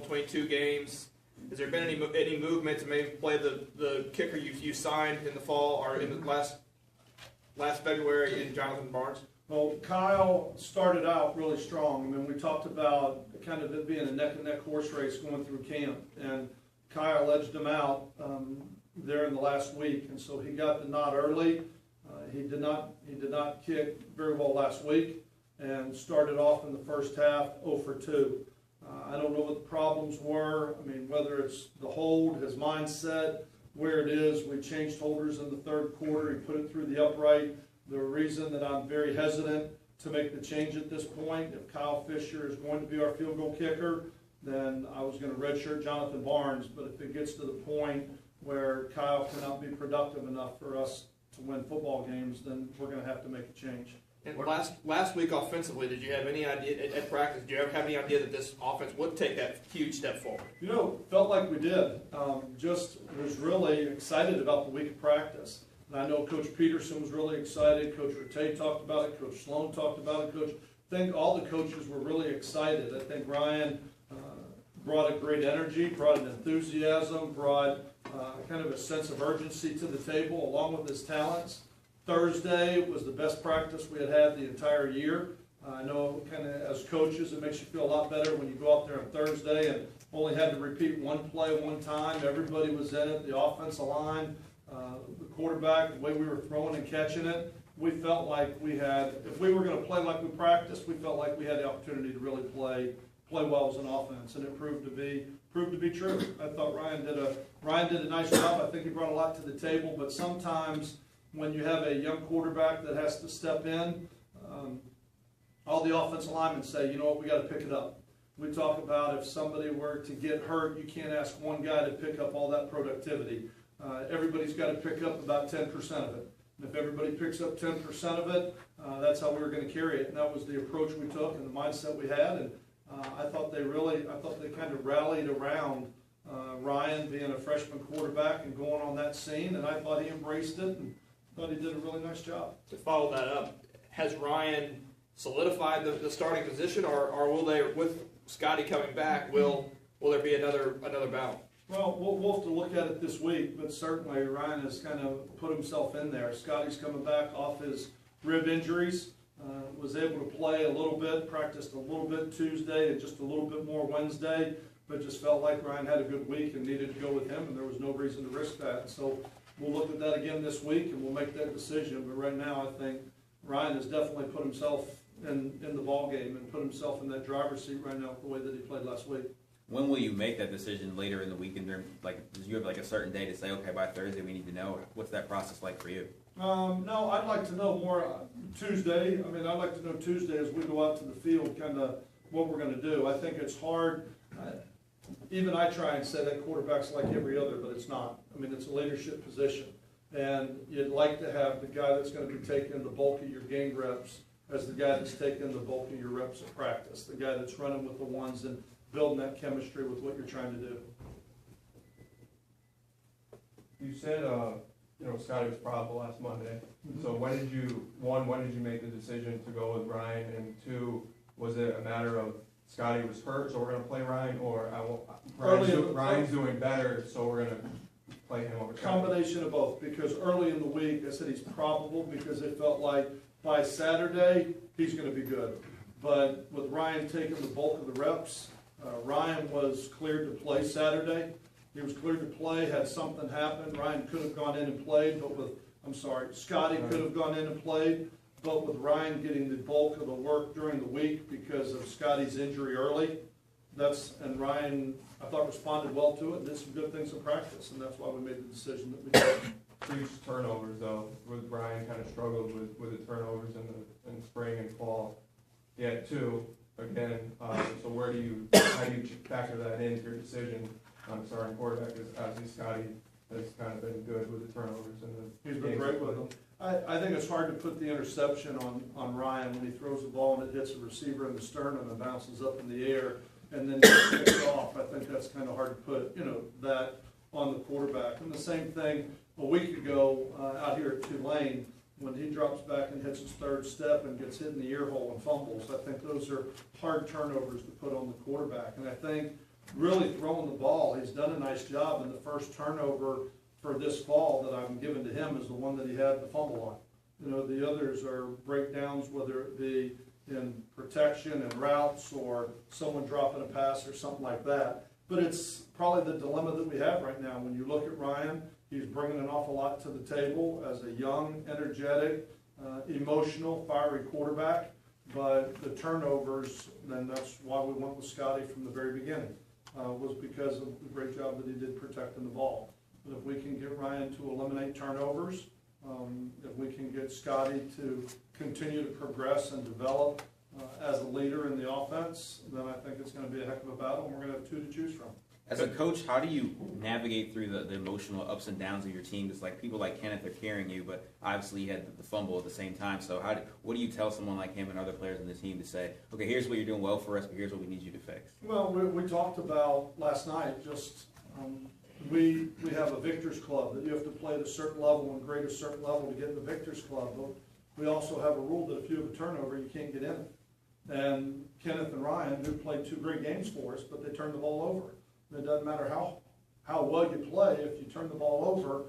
between 2 games. Has there been any movement to maybe play the kicker you signed in the fall or in the last February in Jonathan Barnes? Well, Kyle started out really strong. I mean, we talked about kind of it being a neck-and-neck horse race going through camp, and Kyle edged him out there in the last week, and so he got the nod early. He did not kick very well last week, and started off in the first half 0 for 2. I don't know what the problems were. I mean, whether it's the hold, his mindset, where it is. We changed holders in the third quarter. He put it through the upright. The reason that I'm very hesitant to make the change at this point, if Kyle Fisher is going to be our field goal kicker, then I was going to redshirt Jonathan Barnes. But if it gets to the point where Kyle cannot be productive enough for us to win football games, then we're going to have to make a change. And last week offensively, did you have any idea at practice? Did you ever have any idea that this offense would take that huge step forward? You know, felt like we did. Just was really excited about the week of practice. And I know Coach Peterson was really excited. Coach Rattay talked about it. Coach Sloan talked about it. I think all the coaches were really excited. I think Ryan brought a great energy, brought an enthusiasm, brought kind of a sense of urgency to the table along with his talents. Thursday was the best practice we had the entire year. I know kind of as coaches it makes you feel a lot better when you go out there on Thursday and only had to repeat one play one time. Everybody was in it, the offensive line, the quarterback, the way we were throwing and catching it. We felt like we had, if we were going to play like we practiced, we felt like we had the opportunity to really play well as an offense, and it proved to be true. I thought Ryan did a nice job. I think he brought a lot to the table, but sometimes when you have a young quarterback that has to step in, all the offensive linemen say, you know what, we got to pick it up. We talk about if somebody were to get hurt, you can't ask one guy to pick up all that productivity. Everybody's got to pick up about 10% of it. And if everybody picks up 10% of it, that's how we were going to carry it. And that was the approach we took and the mindset we had. And I thought they kind of rallied around Ryan being a freshman quarterback and going on that scene. And I thought he embraced it and thought he did a really nice job. To follow that up, has Ryan solidified the starting position, or will they, with Scotty coming back, will there be another battle? Well, we'll have to look at it this week, but certainly Ryan has kind of put himself in there. Scotty's coming back off his rib injuries, was able to play a little bit, practiced a little bit Tuesday and just a little bit more Wednesday, but just felt like Ryan had a good week and needed to go with him, and there was no reason to risk that. So we'll look at that again this week, and we'll make that decision. But right now, I think Ryan has definitely put himself in the ball game and put himself in that driver's seat right now the way that he played last week. When will you make that decision later in the week? Do you have like a certain day to say, okay, by Thursday we need to know? What's that process like for you? No, I'd like to know more Tuesday. I mean, I'd like to know Tuesday as we go out to the field kind of what we're going to do. I think it's hard. Even I try and say that quarterback's like every other, but it's not. I mean, it's a leadership position. And you'd like to have the guy that's going to be taking the bulk of your game reps as the guy that's taking the bulk of your reps at practice, the guy that's running with the ones and building that chemistry with what you're trying to do. You said, Scotty was probable last Monday. Mm-hmm. So when did you make the decision to go with Ryan? And 2, was it a matter of Scotty was hurt, so we're going to play Ryan, or Ryan's doing better, so we're going to play him over Scotty? Combination of both, because early in the week I said he's probable because it felt like by Saturday he's going to be good. But with Ryan taking the bulk of the reps, Ryan was cleared to play Saturday. He was cleared to play. Had something happened, Ryan could have gone in and played, Scotty could have gone in and played. But with Ryan getting the bulk of the work during the week because of Scotty's injury early, and Ryan, I thought, responded well to it and did some good things in practice, and that's why we made the decision that we did. Huge turnovers, though. With Ryan kind of struggled with the turnovers in the spring and fall. He had 2 again. So how do you factor that into your decision on the starting quarterback? As Scotty has kind of been good with the turnovers He's been great with them. I think it's hard to put the interception on Ryan when he throws the ball and it hits a receiver in the sternum and bounces up in the air and then gets picked off. I think that's kind of hard to put, that on the quarterback. And the same thing a week ago out here at Tulane when he drops back and hits his third step and gets hit in the ear hole and fumbles. I think those are hard turnovers to put on the quarterback. And I think really throwing the ball. He's done a nice job, and the first turnover for this fall that I'm giving to him is the one that he had the fumble on. You know, the others are breakdowns, whether it be in protection and routes or someone dropping a pass or something like that. But it's probably the dilemma that we have right now. When you look at Ryan, he's bringing an awful lot to the table as a young, energetic, emotional, fiery quarterback. But the turnovers, then that's why we went with Scotty from the very beginning, was because of the great job that he did protecting the ball. But if we can get Ryan to eliminate turnovers, if we can get Scotty to continue to progress and develop as a leader in the offense, then I think it's going to be a heck of a battle, and we're going to have two to choose from. As a coach, how do you navigate through the emotional ups and downs of your team? It's like people like Kenneth are carrying you, but obviously he had the fumble at the same time. So what do you tell someone like him and other players in the team to say, okay, here's what you're doing well for us, but here's what we need you to fix? Well, we talked about last night, just we have a Victors Club that you have to play at a certain level and grade a certain level to get in the Victors Club. But we also have a rule that if you have a turnover, you can't get in it. And Kenneth and Ryan, who played 2 great games for us, but they turned the ball over. It doesn't matter how well you play, if you turn the ball over,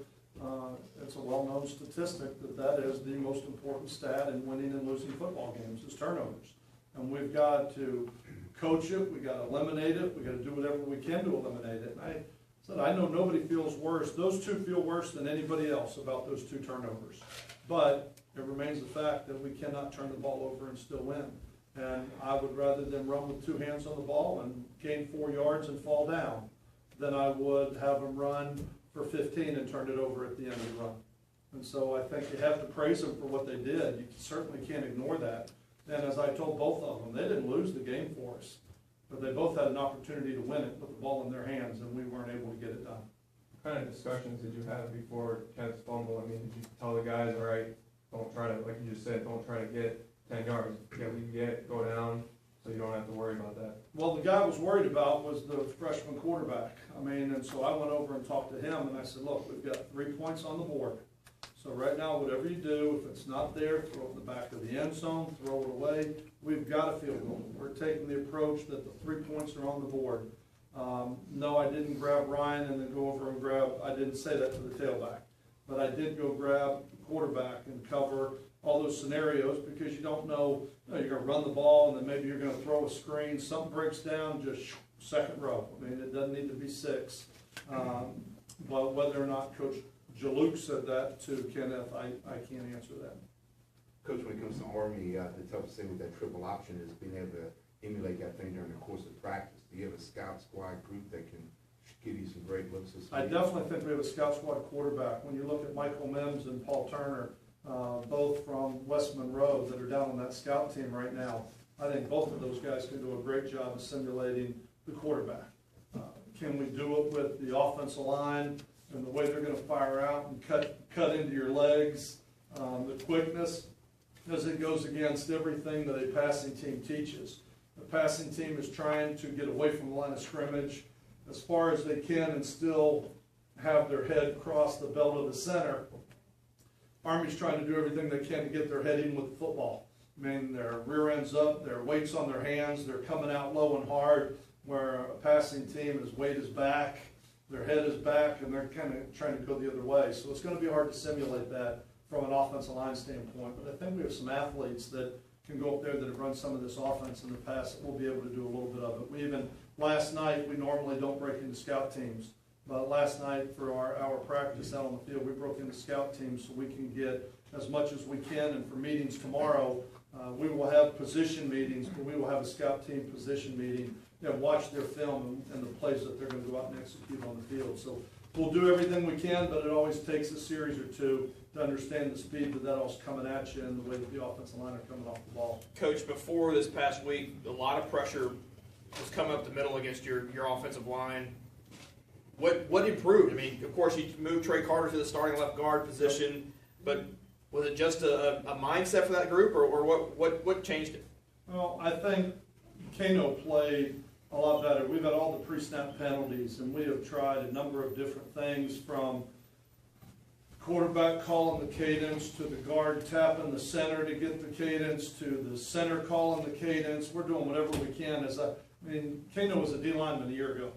it's a well-known statistic that is the most important stat in winning and losing football games is turnovers. And we've got to coach it, we've got to eliminate it, we've got to do whatever we can to eliminate it. And I said, I know nobody feels worse. Those two feel worse than anybody else about those 2 turnovers. But it remains the fact that we cannot turn the ball over and still win. And I would rather than run with 2 hands on the ball and gain 4 yards and fall down than I would have them run for 15 and turn it over at the end of the run. And so I think you have to praise them for what they did. You certainly can't ignore that. And as I told both of them, they didn't lose the game for us, but they both had an opportunity to win it with the ball in their hands, and we weren't able to get it done. What kind of discussions did you have before Kent's fumble? I mean, did you tell the guys, all right, don't try to, like you just said, don't try to get 10 yards. Get what you get, go down, so you don't have to worry about that. Well, the guy I was worried about was the freshman quarterback. I mean, and so I went over and talked to him, and I said, look, we've got 3 points on the board. So right now, whatever you do, if it's not there, throw it in the back of the end zone, throw it away. We've got a field goal. We're taking the approach that the 3 points are on the board. No, I didn't grab Ryan and then go over and I didn't say that to the tailback. But I did go grab the quarterback and cover all those scenarios because you don't know, you're going to run the ball and then maybe you're going to throw a screen. Something breaks down, just second row. I mean, it doesn't need to be 6. But whether or not Coach Jaluk said that to Kenneth, I can't answer that. Coach, when it comes to Army, the toughest thing with that triple option is being able to emulate that thing during the course of practice. Do you have a scout squad group that can give you some great looks this week? I definitely think we have a scout squad quarterback. When you look at Michael Mims and Paul Turner, both from West Monroe that are down on that scout team right now, I think both of those guys can do a great job of simulating the quarterback. Can we do it with the offensive line and the way they're going to fire out and cut into your legs, the quickness, because it goes against everything that a passing team teaches. The passing team is trying to get away from the line of scrimmage as far as they can and still have their head cross the belt of the center. Army's trying to do everything they can to get their head in with the football. I mean, their rear ends up, their weight's on their hands, they're coming out low and hard, where a passing team, his weight is back, their head is back, and they're kind of trying to go the other way. So it's going to be hard to simulate that from an offensive line standpoint. But I think we have some athletes that can go up there that have run some of this offense in the past that will be able to do a little bit of it. We even, last night, we normally don't break into scout teams. But last night for our practice out on the field, we broke into scout teams so we can get as much as we can. And for meetings tomorrow, we will have position meetings, but we will have a scout team position meeting and watch their film and the plays that they're going to go out and execute on the field. So we'll do everything we can, but it always takes a series or two to understand the speed that all's coming at you and the way that the offensive line are coming off the ball. Coach, before this past week, a lot of pressure was coming up the middle against your offensive line. What improved? I mean, of course, you moved Trey Carter to the starting left guard position, but was it just a mindset for that group, or what changed it? Well, I think Kano played a lot better. We've had all the pre-snap penalties, and we have tried a number of different things from quarterback calling the cadence to the guard tapping the center to get the cadence to the center calling the cadence. We're doing whatever we can. I mean, Kano was a D lineman a year ago,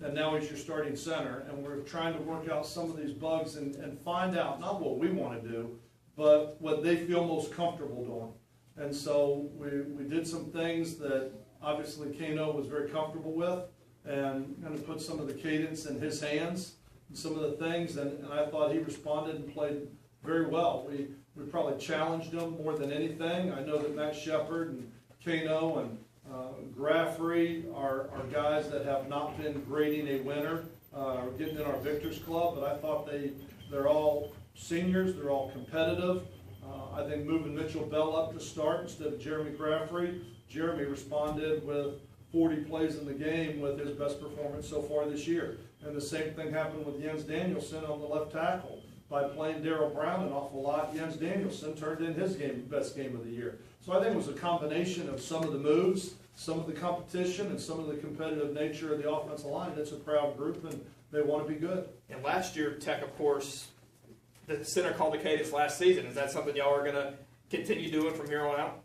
and now he's your starting center, and we're trying to work out some of these bugs and find out, not what we want to do, but what they feel most comfortable doing. And so we did some things that obviously Kano was very comfortable with, and going to put some of the cadence in his hands, and some of the things, and I thought he responded and played very well. We probably challenged him more than anything. I know that Matt Shepard and Kano and Graffrey are guys that have not been grading a winner, getting in our Victors Club, but I thought they're all seniors, they're all competitive. I think moving Mitchell Bell up to start instead of Jeremy Graffrey, Jeremy responded with 40 plays in the game with his best performance so far this year. And the same thing happened with Jens Danielson on the left tackle. By playing Darryl Brown an awful lot, Jens Danielson turned in his best game of the year. So I think it was a combination of some of the moves, some of the competition, and some of the competitive nature of the offensive line. It's a proud group, and they want to be good. And last year, Tech, of course, the center called the cadence last season. Is that something y'all are going to continue doing from here on out?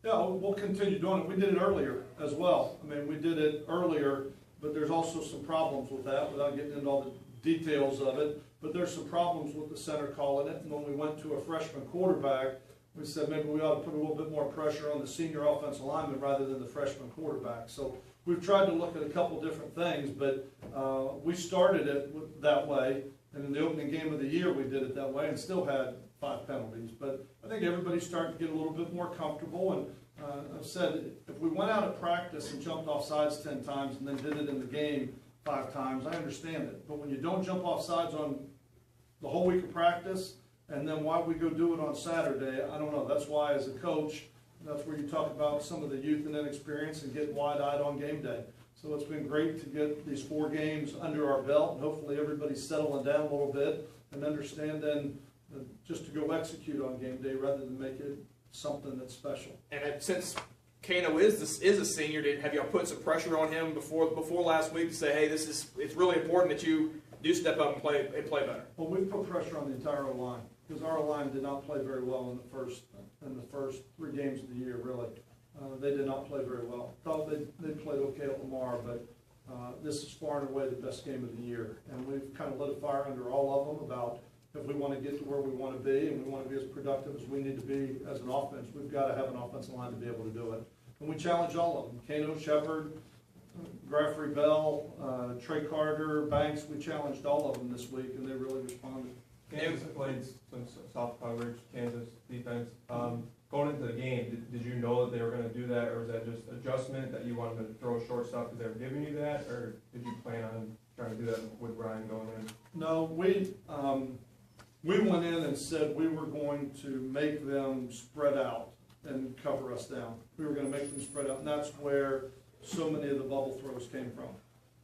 Yeah, we'll continue doing it. We did it earlier as well. I mean, we did it earlier, but there's also some problems with that without getting into all the details of it. But there's some problems with the center calling it. And when we went to a freshman quarterback, we said maybe we ought to put a little bit more pressure on the senior offensive lineman rather than the freshman quarterback. So we've tried to look at a couple different things, but we started it that way. And in the opening game of the year, we did it that way and still had 5 penalties. But I think everybody's starting to get a little bit more comfortable. And I've said if we went out at practice and jumped off sides 10 times and then did it in the game 5 times, I understand it. But when you don't jump off sides on the whole week of practice, and then why we go do it on Saturday, I don't know. That's why, as a coach, that's where you talk about some of the youth and inexperience and getting wide-eyed on game day. So it's been great to get these 4 games under our belt, and hopefully everybody's settling down a little bit and understanding just to go execute on game day rather than make it something that's special. And since Kano is a senior, have y'all put some pressure on him before last week to say, hey, it's really important that you do step up and play better? Well, we've put pressure on the entire O-line because our O-line did not play very well in the first 3 games of the year, really. They did not play very well. Thought they played okay at Lamar, but this is far and away the best game of the year. And we've kind of lit a fire under all of them about if we want to get to where we want to be and we want to be as productive as we need to be as an offense, we've got to have an offensive line to be able to do it. And we challenge all of them. Kano, Shepard, Graffrey Bell, Trey Carter, Banks, we challenged all of them this week, and they really responded. Kansas played some soft coverage, Kansas defense. Going into the game, did you know that they were going to do that, or was that just adjustment that you wanted to throw short stuff because they were giving you that, or did you plan on trying to do that with Ryan going in? No, we went in and said we were going to make them spread out and cover us down. We were going to make them spread out, and that's where so many of the bubble throws came from.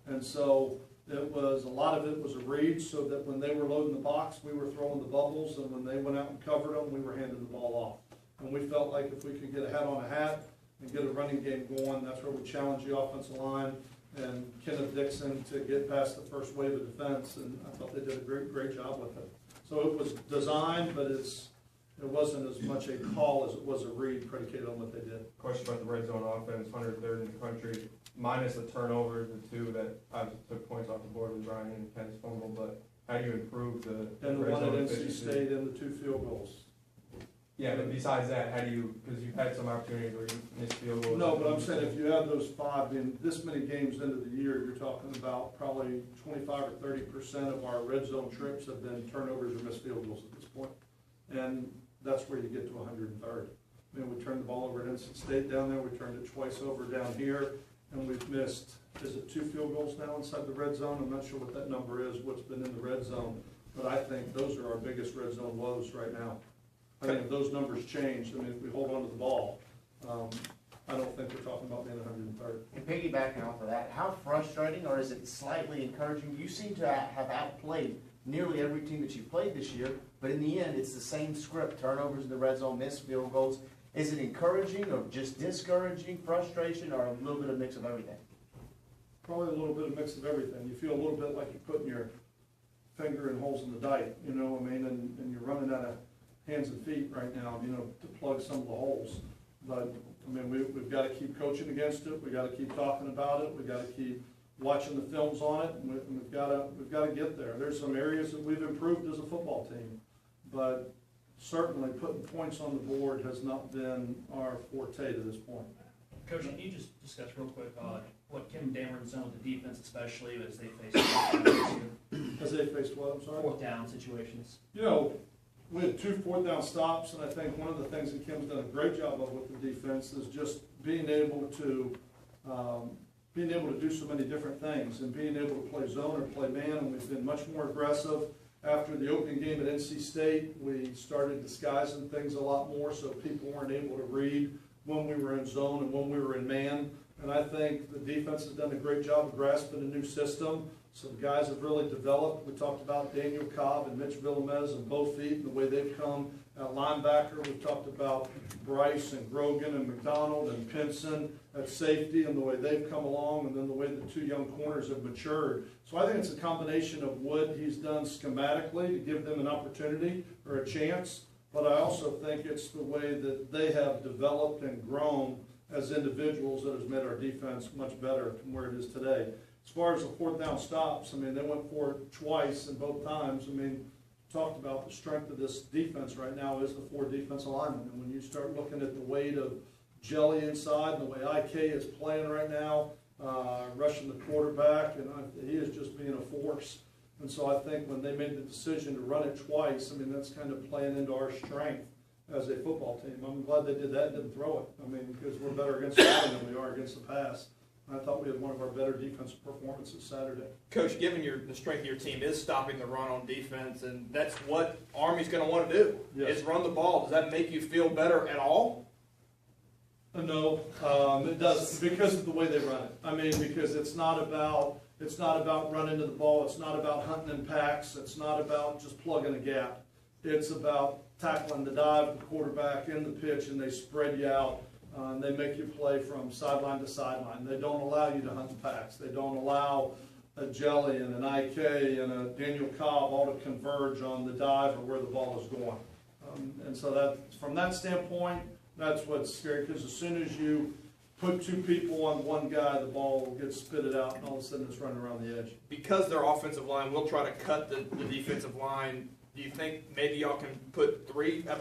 And so a lot of it was a read, so that when they were loading the box, we were throwing the bubbles, and when they went out and covered them, we were handing the ball off. And we felt like if we could get a hat on a hat and get a running game going, that's where we challenge the offensive line and Kenneth Dixon to get past the first wave of defense, and I thought they did a great job with it. So it was designed, but it wasn't as much a call as it was a read predicated on what they did. Question about the red zone offense, 103rd in the country, minus the turnovers, the 2 that obviously took points off the board with Ryan and Ken's fumble, but how do you improve the And the red one at zone NC efficiency? State and the 2 field goals. Yeah, but besides that, how do you, because you've had some opportunities where you missed field goals. No, but I'm saying if you have those 5 in this many games into the year, you're talking about probably 25 or 30% of our red zone trips have been turnovers or missed field goals at this point. And that's where you get to 103rd. I mean, we turned the ball over at NC State down there, we turned it twice over down here, and we've missed, is it 2 field goals now inside the red zone? I'm not sure what that number is, what's been in the red zone, but I think those are our biggest red zone woes right now. I think if those numbers change, I mean, if we hold on to the ball, I don't think we're talking about being 103rd. And piggybacking off of that, how frustrating, or is it slightly encouraging? You seem to have outplayed nearly every team that you've played this year, but in the end, it's the same script: turnovers in the red zone, missed field goals. Is it encouraging, or just discouraging, frustration, or a little bit of mix of everything? Probably a little bit of mix of everything. You feel a little bit like you're putting your finger in holes in the dike, you know what I mean, and you're running out of hands and feet right now, you know, to plug some of the holes. But, I mean, we've got to keep coaching against it, we got to keep talking about it, we got to keep watching the films on it, and we've got to get there. There's some areas that we've improved as a football team, but certainly putting points on the board has not been our forte to this point. Coach, can you just discuss real quick what Kim Dameron's done with the defense, especially as they face As they faced what, I'm sorry? fourth down situations? You know, we had 2 fourth down stops, and I think one of the things that Kim's done a great job of with the defense is just being able to do so many different things, and being able to play zone or play man, and we've been much more aggressive. After the opening game at NC State, we started disguising things a lot more so people weren't able to read when we were in zone and when we were in man. And I think the defense has done a great job of grasping a new system. Some guys have really developed. We talked about Daniel Cobb and Mitch Villamez and Bo Feet and the way they've come at linebacker. We've talked about Bryce and Grogan and McDonald and Pinson at safety and the way they've come along, and then the way the 2 young corners have matured. So I think it's a combination of what he's done schematically to give them an opportunity or a chance, but I also think it's the way that they have developed and grown as individuals that has made our defense much better from where it is today. As far as the fourth down stops, I mean, they went for it twice, and both times, I mean, talked about the strength of this defense right now is the 4 defensive linemen. And when you start looking at the weight of Jelly inside and the way IK is playing right now, rushing the quarterback, and he is just being a force. And so I think when they made the decision to run it twice, I mean, that's kind of playing into our strength as a football team. I'm glad they did that and didn't throw it. I mean, because we're better against the run than we are against the pass. I thought we had one of our better defensive performances Saturday. Coach, given the strength of your team is stopping the run on defense, and that's what Army's going to want to do, Yes. is run the ball. Does that make you feel better at all? No, it doesn't, because of the way they run it. I mean, because it's not about running to the ball. It's not about hunting in packs. It's not about just plugging a gap. It's about tackling the dive, the quarterback in the pitch, and they spread you out. And they make you play from sideline to sideline. They don't allow you to hunt in packs. They don't allow a Jelly and an IK and a Daniel Cobb all to converge on the dive or where the ball is going. And so that, from that standpoint, that's what's scary, because as soon as you put 2 people on one guy, the ball gets spitted out, and all of a sudden it's running around the edge. Because their offensive line will try to cut the defensive line, do you think maybe y'all can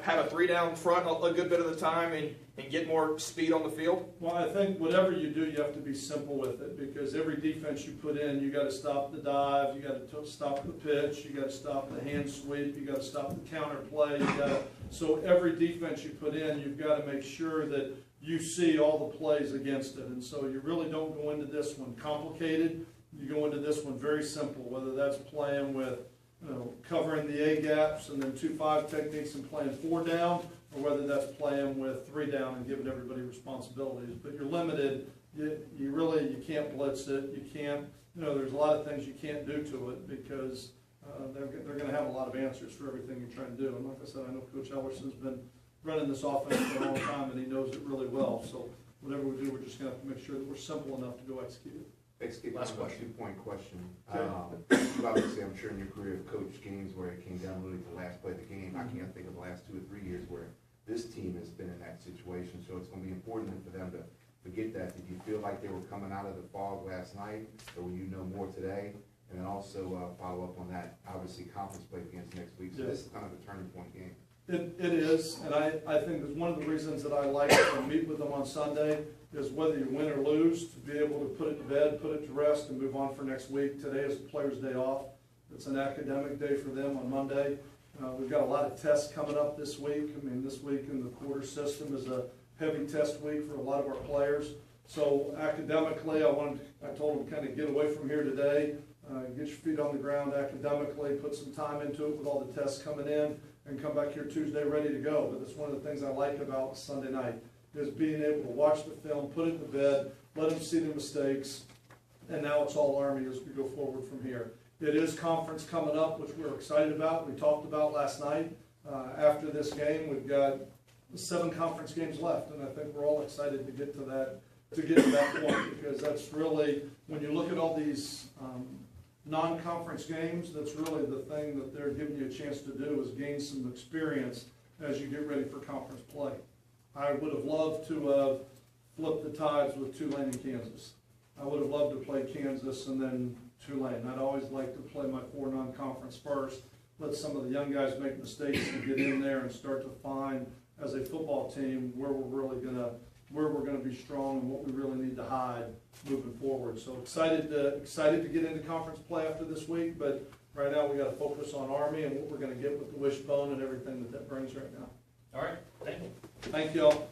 have a 3 down front a good bit of the time and get more speed on the field? Well, I think whatever you do, you have to be simple with it, because every defense you put in, you got to stop the dive, you got to stop the pitch, you got to stop the hand sweep, you got to stop the counter play. So every defense you put in, you've got to make sure that you see all the plays against it. And so you really don't go into this one complicated. You go into this one very simple, whether that's playing with covering the A gaps and then 2-5 techniques and playing 4 down, or whether that's playing with 3 down and giving everybody responsibilities. But you're limited. You can't blitz it. You can't, there's a lot of things you can't do to it, because they're going to have a lot of answers for everything you're trying to do. And like I said, I know Coach Ellerson's been running this offense for a long time, and he knows it really well. So whatever we do, we're just going to have to make sure that we're simple enough to go execute it. Last question. 2-point question. Okay. Obviously, I'm sure in your career, coached games where it came down really to the last play of the game. I can't think of the last 2 or 3 years where this team has been in that situation. So it's going to be important for them to forget that. Did you feel like they were coming out of the fog last night, or will you know more today? And then also follow up on that, obviously, conference play against next week. So this is kind of a turning point game. It is, and I think that's one of the reasons that I like to meet with them on Sunday, is whether you win or lose, to be able to put it to bed, put it to rest, and move on for next week. Today is the players' day off. It's an academic day for them on Monday. We've got a lot of tests coming up this week. I mean, this week in the quarter system is a heavy test week for a lot of our players. So academically, I told them kind of get away from here today, get your feet on the ground academically, put some time into it with all the tests coming in, and come back here Tuesday ready to go. But that's one of the things I like about Sunday night, is being able to watch the film, put it to bed, let them see the mistakes, and now it's all Army as we go forward from here. It is conference coming up, which we're excited about. We talked about last night. After this game, we've got 7 conference games left, and I think we're all excited to get to that point, because that's really, when you look at all these non-conference games, that's really the thing that they're giving you a chance to do, is gain some experience as you get ready for conference play. I would have loved to have flipped the tides with Tulane and Kansas. I would have loved to play Kansas and then Tulane. I'd always like to play my 4 non-conference first, let some of the young guys make mistakes and get in there and start to find, as a football team, where we're gonna be strong and what we really need to hide moving forward. So excited to get into conference play after this week, but right now we gotta focus on Army and what we're gonna get with the wishbone and everything that brings right now. All right, thank you. Thank y'all.